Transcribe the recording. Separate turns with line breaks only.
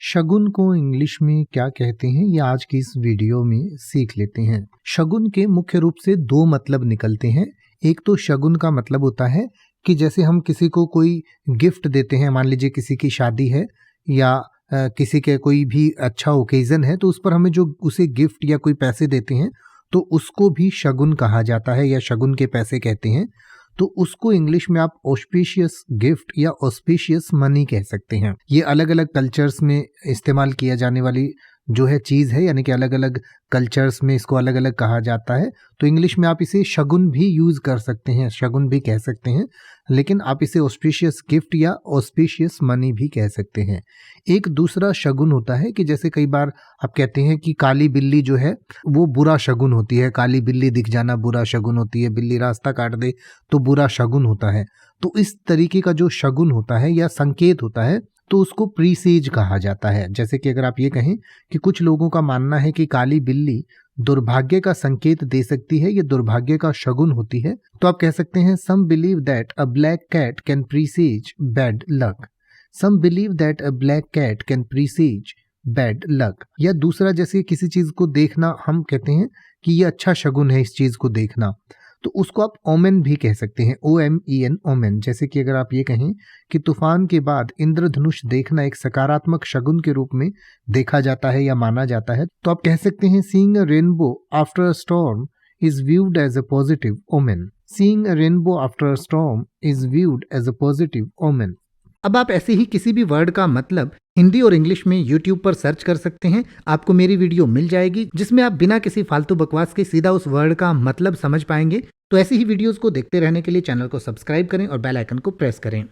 शगुन को इंग्लिश में क्या कहते हैं ये आज की इस वीडियो में सीख लेते हैं। शगुन के मुख्य रूप से दो मतलब निकलते हैं। एक तो शगुन का मतलब होता है कि जैसे हम किसी को कोई गिफ्ट देते हैं, मान लीजिए किसी की शादी है या किसी के कोई भी अच्छा ओकेजन है, तो उस पर हमें जो उसे गिफ्ट या कोई पैसे देते हैं तो उसको भी शगुन कहा जाता है या शगुन के पैसे कहते हैं। तो उसको इंग्लिश में आप ऑस्पिशियस गिफ्ट या ऑस्पिशियस मनी कह सकते हैं। ये अलग अलग कल्चर्स में इस्तेमाल किया जाने वाली जो है चीज़ है, यानी कि अलग अलग कल्चर्स में इसको अलग अलग कहा जाता है। तो इंग्लिश में आप इसे शगुन भी यूज़ कर सकते हैं, शगुन भी कह सकते हैं, लेकिन आप इसे ऑस्पिशियस गिफ्ट या ऑस्पिशियस मनी भी कह सकते हैं। एक दूसरा शगुन होता है कि जैसे कई बार आप कहते हैं कि काली बिल्ली जो है वो बुरा शगुन होती है, काली बिल्ली दिख जाना बुरा शगुन होती है, बिल्ली रास्ता काट दे तो बुरा शगुन होता है। तो इस तरीके का जो शगुन होता है या संकेत होता है तो उसको प्रीसेज कहा जाता है। जैसे कि अगर आप ये कहें कि कुछ लोगों का मानना है कि काली बिल्ली दुर्भाग्य का संकेत दे सकती है, ये दुर्भाग्य का शगुन होती है, तो आप कह सकते हैं some believe that a black cat can presage bad luck. Some believe that a black cat can presage bad luck. या दूसरा, जैसे किसी चीज को देखना, हम कहते हैं कि ये अच्छा शगुन है इस चीज को देखना, तो उसको आप ओमेन भी कह सकते हैं, OMEN, ओमेन। जैसे कि अगर आप ये कहें कि तूफान के बाद इंद्रधनुष देखना एक सकारात्मक शगुन के रूप में देखा जाता है या माना जाता है, तो आप कह सकते हैं seeing a rainbow after a storm is viewed as a positive omen. Seeing a rainbow after a storm is viewed as a positive omen.
अब आप ऐसे ही किसी भी वर्ड का मतलब हिंदी और इंग्लिश में YouTube पर सर्च कर सकते हैं। आपको मेरी वीडियो मिल जाएगी जिसमें आप बिना किसी फालतू बकवास के सीधा उस वर्ड का मतलब समझ पाएंगे। तो ऐसी ही वीडियोस को देखते रहने के लिए चैनल को सब्सक्राइब करें और बेल आइकन को प्रेस करें।